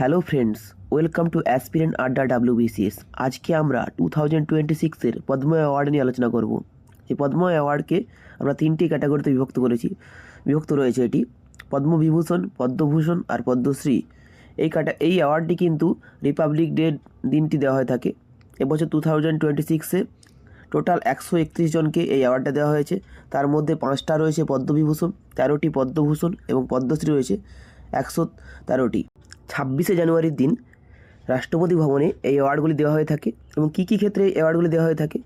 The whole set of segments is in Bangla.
Hello friends, welcome to aspirant আড্ডা WBCS। আজকে আমরা 2026-এর পদ্ম অ্যাওয়ার্ড নিয়ে আলোচনা করব। এই পদ্ম অ্যাওয়ার্ডকে আমরা তিনটি ক্যাটাগরিতে বিভক্ত রয়েছে এটি পদ্মবিভূষণ, পদ্মভূষণ আর পদ্মশ্রী। এই অ্যাওয়ার্ডটি কিন্তু রিপাবলিক ডে দিনটি দেওয়া হয়ে থাকে। এবছর 2026-এ টোটাল 131 জনকে এই অ্যাওয়ার্ডটা দেওয়া হয়েছে। তার মধ্যে 5টা রয়েছে পদ্মবিভূষণ, 13টি পদ্মভূষণ এবং পদ্মশ্রী রয়েছে 113টি। 26শে জানুয়ারির দিন রাষ্ট্রপতি ভবনে এই অ্যাওয়ার্ডগুলি দেওয়া হয়ে থাকে। এবং কী কী ক্ষেত্রে এই অ্যাওয়ার্ডগুলি দেওয়া হয়ে থাকে?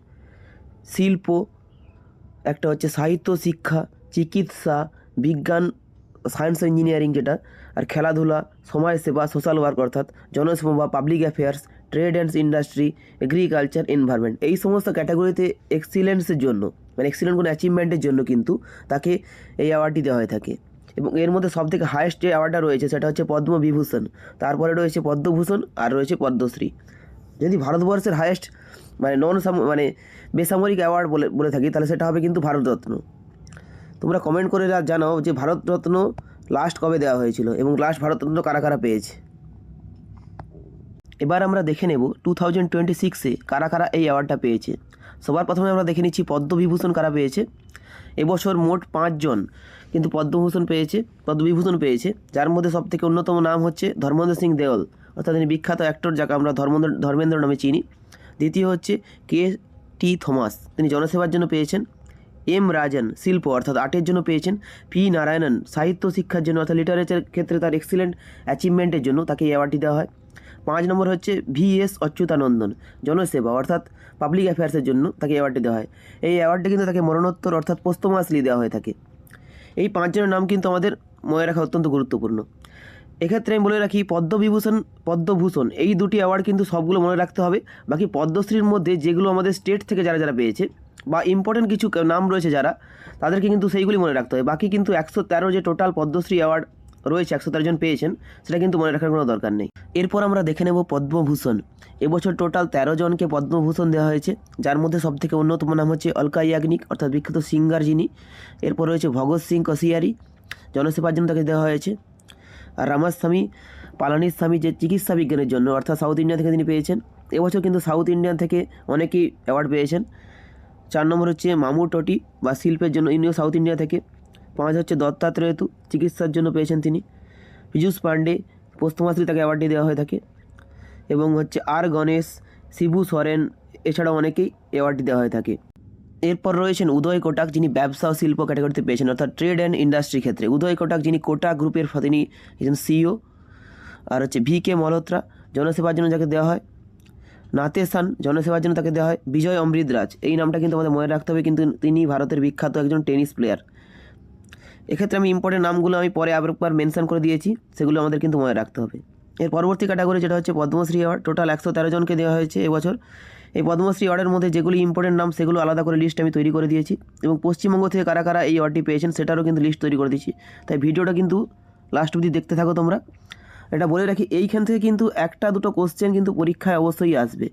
শিল্প, একটা হচ্ছে সাহিত্য, শিক্ষা, চিকিৎসা, বিজ্ঞান, সায়েন্স ইঞ্জিনিয়ারিং যেটা, আর খেলাধুলা, সমাজসেবা, সোশ্যাল ওয়ার্ক অর্থাৎ জনসেবা বা public affairs, trade and industry, agriculture, environment. এই সমস্ত ক্যাটাগরিতে এক্সিলেন্সের জন্য এক্সিলেন্ট কোনো অ্যাচিভমেন্টের জন্য কিন্তু তাকে এই অ্যাওয়ার্ডটি দেওয়া হয়ে থাকে। এবং এর মধ্যে সবথেকে হায়েস্ট যে অ্যাওয়ার্ডটা রয়েছে সেটা হচ্ছে পদ্মবিভূষণ, তারপরে রয়েছে পদ্মভূষণ আর রয়েছে পদ্মশ্রী। যদি ভারতবর্ষের হায়েস্ট বেসামরিক অ্যাওয়ার্ড বলে থাকি তাহলে সেটা হবে কিন্তু ভারতরত্ন। তোমরা কমেন্ট করে জানাও যে ভারতরত্ন লাস্ট কবে দেওয়া হয়েছিল এবং লাস্ট ভারতরত্ন কারা কারা পেয়েছে। এবার আমরা দেখে নেব 2026-এ কারা কারা এই অ্যাওয়ার্ডটা পেয়েছে। সবার প্রথমে আমরা দেখে নিচ্ছি পদ্মবিভূষণ কারা পেয়েছে। এবছর মোট 5 জন কিন্তু পদ্মবিভূষণ পেয়েছে, যার মধ্যে সবথেকে অন্যতম নাম হচ্ছে ধর্মেন্দ্র সিং দেওল, অর্থাৎ তিনি বিখ্যাত অ্যাক্টর যাকে আমরা ধর্মেন্দ্র নামে চিনি। দ্বিতীয় হচ্ছে KT থমাস, তিনি জনসেবার জন্য পেয়েছেন। M রাজন শিল্প অর্থাৎ আর্টের জন্য পেয়েছেন। P নারায়ণন সাহিত্য শিক্ষার জন্য অর্থাৎ লিটারেচার ক্ষেত্রে তার এক্সিলেন্ট অ্যাচিভমেন্টের জন্য তাকে এই অ্যাওয়ার্ডটি দেওয়া হয়। 5 নম্বর হচ্ছে VS অচ্যুতানন্দন জনসেবা অর্থাৎ পাবলিক অ্যাফেয়ার্সের জন্য তাকে অ্যাওয়ার্ডটি দেওয়া হয়। এই অ্যাওয়ার্ডটি কিন্তু তাকে মরণোত্তর অর্থাৎ পোস্টমাসলি দেওয়া হয়ে থাকে। এই 5 জনের নাম কিন্তু আমাদের মনে রাখা অত্যন্ত গুরুত্বপূর্ণ। এক্ষেত্রে আমি বলে রাখি পদ্মভূষণ এই দুটি অ্যাওয়ার্ড কিন্তু সবগুলো মনে রাখতে হবে। বাকি পদ্মশ্রীর মধ্যে যেগুলো আমাদের স্টেট থেকে যারা পেয়েছে বা ইম্পর্টেন্ট কিছু নাম রয়েছে যারা, তাদেরকে কিন্তু সেইগুলি মনে রাখতে হবে। বাকি কিন্তু 113 যে টোটাল পদ্মশ্রী অ্যাওয়ার্ড রয়েছে 113 জন পেয়েছেন, সেটা কিন্তু মনে রাখার কোনো দরকার নেই। এরপর আমরা দেখে নেব পদ্মভূষণ। এবছর টোটাল 13 জনকে পদ্মভূষণ দেওয়া হয়েছে, যার মধ্যে সবথেকে অন্যতম নাম হচ্ছে অলকা ইয়াগনিক অর্থাৎ বিখ্যাত সিঙ্গার যিনি। এরপর রয়েছে ভগৎ সিং কোশিয়ারি, জনসেবার জন্য তাকে দেওয়া হয়েছে। আর রামাস্বামী পালানিস্বামী যে চিকিৎসা বিজ্ঞানের জন্য অর্থাৎ সাউথ ইন্ডিয়া থেকে তিনি পেয়েছেন। এবছর কিন্তু সাউথ ইন্ডিয়ান থেকে অনেকেই অ্যাওয়ার্ড পেয়েছেন। 4 নম্বর হচ্ছে মামু টটি বা শিল্পের জন্য, ইনিও সাউথ ইন্ডিয়া থেকে। 5 হচ্ছে দত্তাত্রেয় চিকিৎসার জন্য পেয়েছেন তিনি। পীযূষ পান্ডে পোস্টমাসলি তাকে অ্যাওয়ার্ডটি দেওয়া হয়ে থাকে। এবং হচ্ছে আর গণেশ, শিবু সরেন এছাড়াও অনেকেই অ্যাওয়ার্ডটি দেওয়া হয়ে থাকে। এরপর রয়েছেন উদয় কোটাক, যিনি ব্যবসা ও শিল্প ক্যাটাগরিতে পেয়েছেন অর্থাৎ ট্রেড অ্যান্ড ইন্ডাস্ট্রি ক্ষেত্রে। উদয় কোটাক যিনি কোটাক গ্রুপের তিনি একজন CEO। আর হচ্ছে VK মালহোত্রা জনসেবার জন্য যাকে দেওয়া হয়। নাতেশান জনসেবার জন্য তাকে দেওয়া হয়। বিজয় অমৃতরাজ, এই নামটা কিন্তু আমাদের মনে রাখতে হবে, কিন্তু তিনি ভারতের বিখ্যাত একজন টেনিস প্লেয়ার। এক্ষেত্রে আমি ইম্পর্টেন্ট নামগুলো আমি পরে আরেকবার মেনশন করে দিয়েছি, সেগুলো আমাদের কিন্তু মনে রাখতে হবে। এর পরবর্তী ক্যাটাগরি যেটা হচ্ছে পদ্মশ্রী অ্যাওয়ার্ড, টোটাল 113 জনকে দেওয়া হয়েছে এবছর। এই পদ্মশ্রী অ্যাওয়ার্ডের মধ্যে যেগুলি ইম্পর্টেন্ট নাম সেগুলো আলাদা করে লিস্ট আমি তৈরি করে দিয়েছি, এবং পশ্চিমবঙ্গ থেকে কারা কারা এই অ্যাওয়ার্ডটি পেয়েছেন সেটারও কিন্তু লিস্ট তৈরি করে দিয়েছি। তাই ভিডিওটা কিন্তু লাস্ট অবধি দেখতে থাকো তোমরা। এটা বলে রাখি, এইখান থেকে কিন্তু 1-2 কোশ্চেন কিন্তু পরীক্ষায় অবশ্যই আসবে।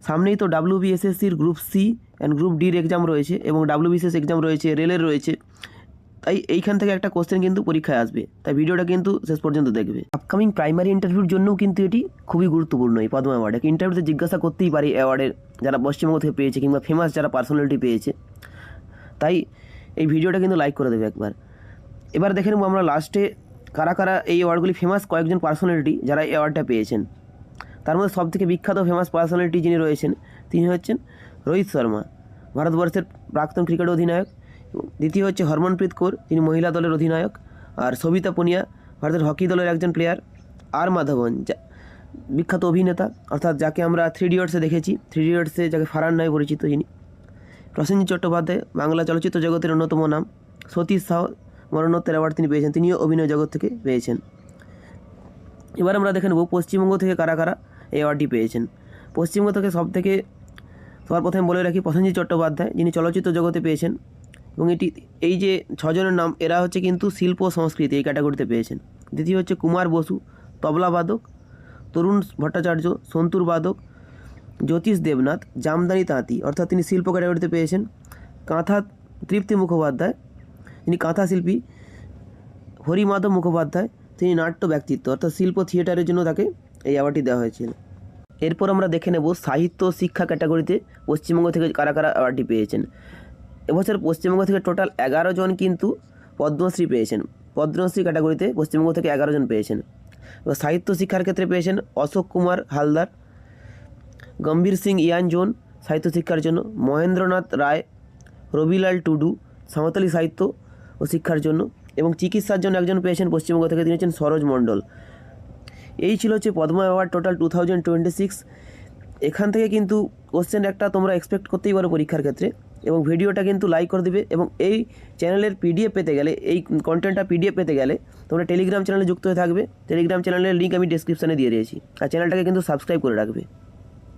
সামনেই তো WBSSCর গ্রুপ C অ্যান্ড গ্রুপ Dর এক্সাম রয়েছে এবং WBCS এক্সাম রয়েছে, রেলের রয়েছে। তাই এইখান থেকে একটা কোশ্চেন কিন্তু পরীক্ষায় আসবে, তাই ভিডিওটা কিন্তু শেষ পর্যন্ত দেখবে। আপকামিং প্রাইমারি ইন্টারভিউর জন্যও কিন্তু এটি খুবই গুরুত্বপূর্ণ। এই পদ্ম অ্যাওয়ার্ড ইন্টারভিউতে জিজ্ঞাসা করতেই পারি অ্যাওয়ার্ডের যারা পশ্চিমবঙ্গ থেকে পেয়েছে কিংবা ফেমাস যারা পার্সোনালিটি পেয়েছে, তাই এই ভিডিওটা কিন্তু লাইক করে দেবে একবার। এবার দেখে নেব আমরা লাস্টে কারা কারা এই অ্যাওয়ার্ডগুলি ফেমাস কয়েকজন পার্সোনালিটি যারা এই অ্যাওয়ার্ডটা পেয়েছেন। তার মধ্যে সবথেকে বিখ্যাত ফেমাস পার্সোনালিটি যিনি রয়েছেন তিনি হচ্ছেন রোহিত শর্মা, ভারতবর্ষের প্রাক্তন ক্রিকেট অধিনায়ক। দ্বিতীয় হচ্ছে হরমনপ্রীত কৌর, তিনি মহিলা দলের অধিনায়ক। আর সবিতা পুনিয়া ভারতের হকি দলের একজন প্লেয়ার। আর মাধবন বিখ্যাত অভিনেতা অর্থাৎ যাকে আমরা 3 ইডিয়টসে দেখেছি, 3 ইডিয়টসে যাকে ফারহান নামে পরিচিত যিনি। প্রসেনজিৎ চট্টোপাধ্যায় বাংলা চলচ্চিত্র জগতের অন্যতম নাম। সতীশ সাহ মরণোত্তর অ্যাওয়ার্ড তিনি পেয়েছেন, তিনিও অভিনয় জগৎ থেকে পেয়েছেন। এবার আমরা দেখে নেব পশ্চিমবঙ্গ থেকে কারা কারা এই অ্যাওয়ার্ডটি পেয়েছেন। পশ্চিমবঙ্গ থেকে সবার প্রথমে বলে রাখি প্রসেনজিৎ চট্টোপাধ্যায়, যিনি চলচ্চিত্র জগতে পেয়েছেন। এবং এই যে 6 জনের নাম, এরা হচ্ছে কিন্তু শিল্প ও সংস্কৃতি এই ক্যাটাগরিতে পেয়েছেন। দ্বিতীয় হচ্ছে কুমার বসু তবলাবাদক, তরুণ ভট্টাচার্য সন্তুর বাদক, জ্যোতিষ দেবনাথ জামদানি তাঁতি অর্থাৎ তিনি শিল্প ক্যাটাগরিতে পেয়েছেন। কাঁথা তৃপ্তি মুখোপাধ্যায়, যিনি কাঁথা শিল্পী। হরিমাধব মুখোপাধ্যায় তিনি নাট্য ব্যক্তিত্ব অর্থাৎ শিল্প থিয়েটারের জন্য তাকে এই অ্যাওয়ার্ডটি দেওয়া হয়েছিল। এরপর আমরা দেখে নেব সাহিত্য ও শিক্ষা ক্যাটাগরিতে পশ্চিমবঙ্গ থেকে কারা কারা অ্যাওয়ার্ডটি পেয়েছেন। এবছর পশ্চিমবঙ্গ থেকে টোটাল 11 জন কিন্তু পদ্মশ্রী পেয়েছেন। পদ্মশ্রী ক্যাটাগরিতে পশ্চিমবঙ্গ থেকে 11 জন পেয়েছেন। এবার সাহিত্য শিক্ষার ক্ষেত্রে পেয়েছেন অশোক কুমার হালদার, গম্ভীর সিং ইয়ান জোন সাহিত্য শিক্ষার জন্য, মহেন্দ্রনাথ রায়, রবিলাল টুডু সাঁওতালি সাহিত্য ও শিক্ষার জন্য, এবং চিকিৎসার জন্য একজন পেয়েছেন পশ্চিমবঙ্গ থেকে, তিনি হচ্ছেন সরোজ মণ্ডল। এই ছিল হচ্ছে পদ্ম অ্যাওয়ার্ড টোটাল 2026। এখান থেকে কিন্তু কোশ্চেন একটা তোমরা এক্সপেক্ট করতেই পারো পরীক্ষার ক্ষেত্রে, এবং ভিডিওটা কিন্তু লাইক করে দিবে। এবং এই চ্যানেলের পিডিএফ পেতে গেলে, এই কন্টেন্টটা পিডিএফ পেতে গেলে তোমরা টেলিগ্রাম চ্যানেলে যুক্ত হয়ে থাকবে। টেলিগ্রাম চ্যানেলের লিঙ্ক আমি ডেসক্রিপশানে দিয়ে দিয়েছি, আর চ্যানেলটাকে কিন্তু সাবস্ক্রাইব করে রাখবে।